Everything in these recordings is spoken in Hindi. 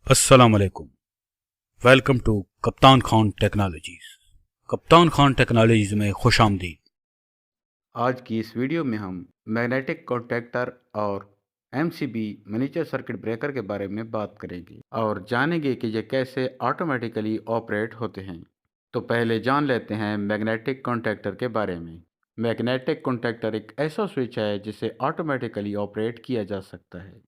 अस्सलाम वालेकुम। वेलकम टू कप्तान खान टेक्नोलॉजीज। कप्तान खान टेक्नोलॉजीज में खुश आमदीद। आज की इस वीडियो में हम मैग्नेटिक कॉन्टैक्टर और एमसीबी मिनीचर सर्किट ब्रेकर के बारे में बात करेंगे और जानेंगे कि ये कैसे ऑटोमेटिकली ऑपरेट होते हैं। तो पहले जान लेते हैं मैग्नेटिक कॉन्टैक्टर के बारे में। मैग्नेटिक कॉन्टैक्टर एक ऐसा स्विच है जिसे ऑटोमेटिकली ऑपरेट किया जा सकता है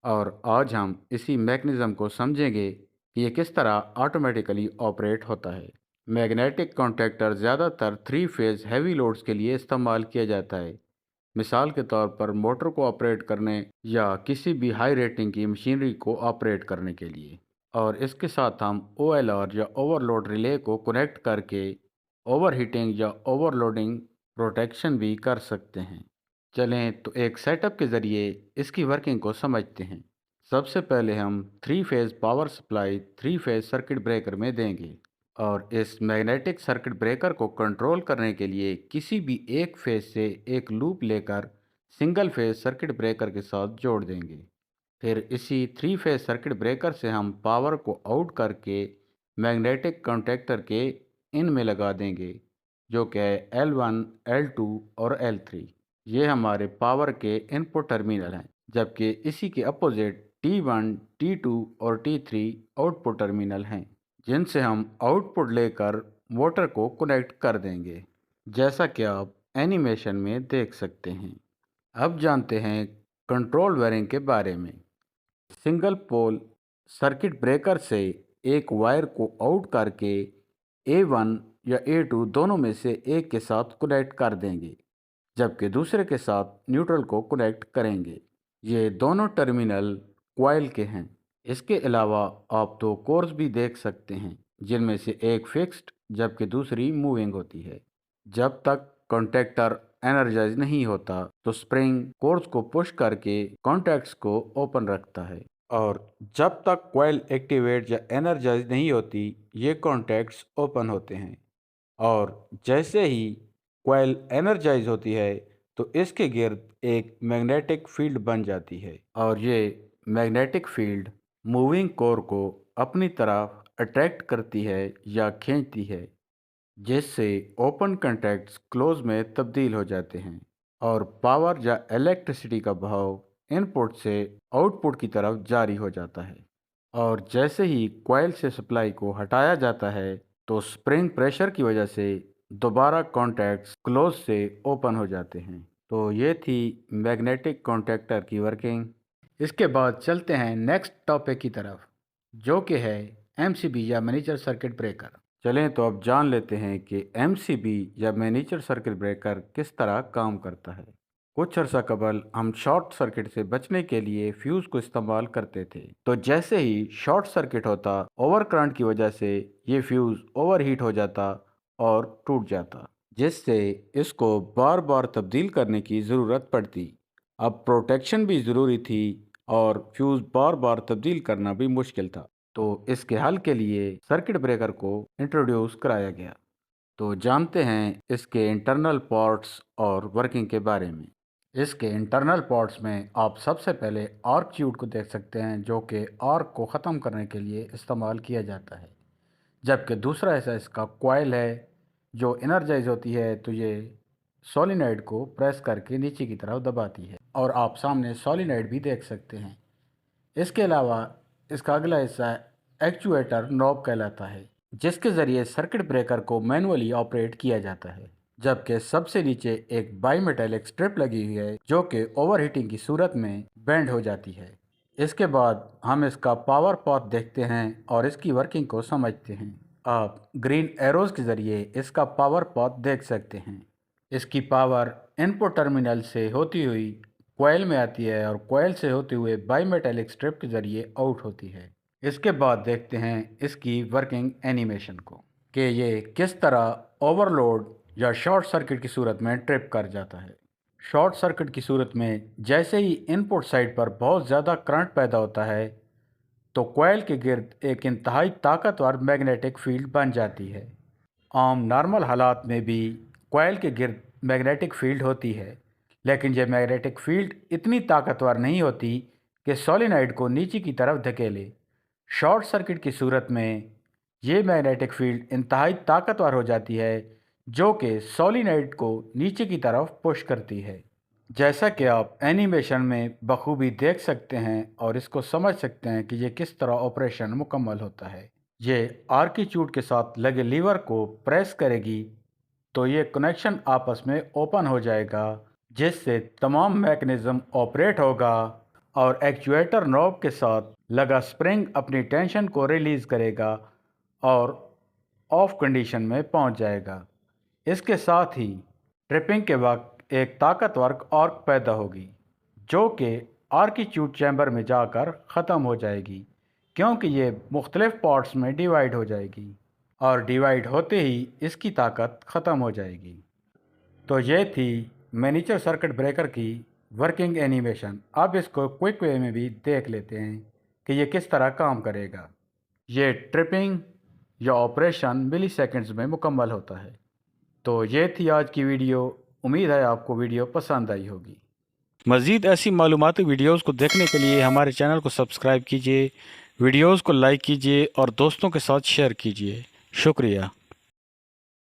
और आज हम इसी मैकेनिज़्म को समझेंगे कि ये किस तरह ऑटोमेटिकली ऑपरेट होता है। मैग्नेटिक कॉन्टैक्टर ज़्यादातर थ्री फेज़ हैवी लोड्स के लिए इस्तेमाल किया जाता है। मिसाल के तौर पर मोटर को ऑपरेट करने या किसी भी हाई रेटिंग की मशीनरी को ऑपरेट करने के लिए। और इसके साथ हम ओएलआर या ओवरलोड रिले को कनेक्ट करके ओवरहीटिंग या ओवरलोडिंग प्रोटेक्शन भी कर सकते हैं। चलें तो एक सेटअप के ज़रिए इसकी वर्किंग को समझते हैं। सबसे पहले हम three phase power supply three phase circuit breaker में देंगे और इस मैग्नेटिक सर्किट ब्रेकर को कंट्रोल करने के लिए किसी भी एक फेज़ से एक लूप लेकर सिंगल फेज़ सर्किट ब्रेकर के साथ जोड़ देंगे। फिर इसी थ्री फेज़ सर्किट ब्रेकर से हम पावर को आउट करके मैग्नेटिक कॉन्टैक्टर के इन में लगा देंगे, जो कि है L1, L2 और L3। ये हमारे पावर के इनपुट टर्मिनल हैं, जबकि इसी के अपोजिट T1, T2 और T3 आउटपुट टर्मिनल हैं, जिनसे हम आउटपुट लेकर मोटर को कनेक्ट कर देंगे, जैसा कि आप एनिमेशन में देख सकते हैं। अब जानते हैं कंट्रोल वायरिंग के बारे में। सिंगल पोल सर्किट ब्रेकर से एक वायर को आउट करके A1 या A2 दोनों में से एक के साथ कनेक्ट कर देंगे, जबकि दूसरे के साथ न्यूट्रल को कनेक्ट करेंगे। ये दोनों टर्मिनल कॉइल के हैं। इसके अलावा आप दो कोर्स भी देख सकते हैं, जिनमें से एक फिक्स्ड जबकि दूसरी मूविंग होती है। जब तक कॉन्टैक्टर एनर्जाइज नहीं होता तो स्प्रिंग कोर्स को पुश करके कॉन्टैक्ट्स को ओपन रखता है, और जब तक कॉइल एक्टिवेट या एनर्जाइज नहीं होती ये कॉन्टैक्ट्स ओपन होते हैं। और जैसे ही कॉइल एनर्जाइज होती है तो इसके गिर्द एक मैग्नेटिक फील्ड बन जाती है, और ये मैग्नेटिक फील्ड मूविंग कोर को अपनी तरफ अट्रैक्ट करती है या खींचती है, जिससे ओपन कॉन्टैक्ट्स क्लोज में तब्दील हो जाते हैं और पावर या इलेक्ट्रिसिटी का बहाव इनपुट से आउटपुट की तरफ जारी हो जाता है। और जैसे ही कॉइल से सप्लाई को हटाया जाता है तो स्प्रिंग प्रेशर की वजह से दोबारा कॉन्टैक्ट्स क्लोज से ओपन हो जाते हैं। तो ये थी मैग्नेटिक कॉन्टैक्टर की वर्किंग। इसके बाद चलते हैं नेक्स्ट टॉपिक की तरफ, जो कि है एमसीबी या मिनीचर सर्किट ब्रेकर। चलें तो अब जान लेते हैं कि एमसीबी या मिनीचर सर्किट ब्रेकर किस तरह काम करता है। कुछ अर्सा कबल हम शॉर्ट सर्किट से बचने के लिए फ्यूज को इस्तेमाल करते थे। तो जैसे ही शॉर्ट सर्किट होता, ओवर करंट की वजह से ये फ्यूज ओवरहीट हो जाता और टूट जाता, जिससे इसको बार बार तब्दील करने की ज़रूरत पड़ती। अब प्रोटेक्शन भी ज़रूरी थी और फ्यूज बार बार तब्दील करना भी मुश्किल था। तो इसके हल के लिए सर्किट ब्रेकर को इंट्रोड्यूस कराया गया। तो जानते हैं इसके इंटरनल पार्ट्स और वर्किंग के बारे में। इसके इंटरनल पार्ट्स में आप सबसे पहले आर्क ट्यूब को देख सकते हैं, जो कि आर्क को ख़त्म करने के लिए इस्तेमाल किया जाता है, जबकि दूसरा हिस्सा इसका कॉइल है जो एनर्जाइज होती है। तो ये सोलिनॉइड को प्रेस करके नीचे की तरफ दबाती है, और आप सामने सोलिनॉइड भी देख सकते हैं। इसके अलावा इसका अगला हिस्सा एक्चुएटर नॉब कहलाता है, जिसके ज़रिए सर्किट ब्रेकर को मैनुअली ऑपरेट किया जाता है, जबकि सबसे नीचे एक बाईमेटेलिक स्ट्रिप लगी हुई है जो कि ओवरहीटिंग की सूरत में बेंड हो जाती है। इसके बाद हम इसका पावर पॉथ देखते हैं और इसकी वर्किंग को समझते हैं। आप ग्रीन एरोज के ज़रिए इसका पावर पॉथ देख सकते हैं। इसकी पावर इनपुट टर्मिनल से होती हुई कॉइल में आती है और कॉइल से होते हुए बाईमेटेलिक स्ट्रिप के ज़रिए आउट होती है। इसके बाद देखते हैं इसकी वर्किंग एनिमेशन को, कि ये किस तरह ओवरलोड या शॉर्ट सर्किट की सूरत में ट्रिप कर जाता है। शॉर्ट सर्किट की सूरत में जैसे ही इनपुट साइड पर बहुत ज़्यादा करंट पैदा होता है तो कॉइल के गिर्द एक इंतहाई ताकतवर मैग्नेटिक फील्ड बन जाती है। आम नॉर्मल हालात में भी कॉइल के गिर्द मैग्नेटिक फील्ड होती है, लेकिन यह मैग्नेटिक फील्ड इतनी ताकतवर नहीं होती कि सोलिनॉइड को नीचे की तरफ धकेले। शॉर्ट सर्किट की सूरत में ये मैग्नेटिक फील्ड इंतहाई ताकतवर हो जाती है जो कि सोलिनॉइड को नीचे की तरफ पुश करती है। जैसा कि आप एनिमेशन में बखूबी देख सकते हैं और इसको समझ सकते हैं कि ये किस तरह ऑपरेशन मुकम्मल होता है। ये आर्कीच्यूड के साथ लगे लीवर को प्रेस करेगी तो ये कनेक्शन आपस में ओपन हो जाएगा, जिससे तमाम मैकेनिज्म ऑपरेट होगा और एक्चुएटर नॉब के साथ लगा स्प्रिंग अपनी टेंशन को रिलीज़ करेगा और ऑफ कंडीशन में पहुंच जाएगा। इसके साथ ही ट्रिपिंग के वक्त एक ताकतवर आर्क पैदा होगी जो कि आर्कीच्यूड चैम्बर में जाकर ख़त्म हो जाएगी, क्योंकि ये मुख्तलिफ पार्ट्स में डिवाइड हो जाएगी और डिवाइड होते ही इसकी ताकत ख़त्म हो जाएगी। तो ये थी मिनीचर सर्किट ब्रेकर की वर्किंग एनिमेशन। अब इसको क्विक वे में भी देख लेते हैं कि ये किस तरह काम करेगा। ये ट्रिपिंग या ऑपरेशन मिली सेकेंड्स में मुकम्मल होता है। तो ये थी आज की वीडियो। उम्मीद है आपको वीडियो पसंद आई होगी। मज़ीद ऐसी मालूमाती वीडियोज़ को देखने के लिए हमारे चैनल को सब्सक्राइब कीजिए, वीडियोज़ को लाइक कीजिए और दोस्तों के साथ शेयर कीजिए। शुक्रिया।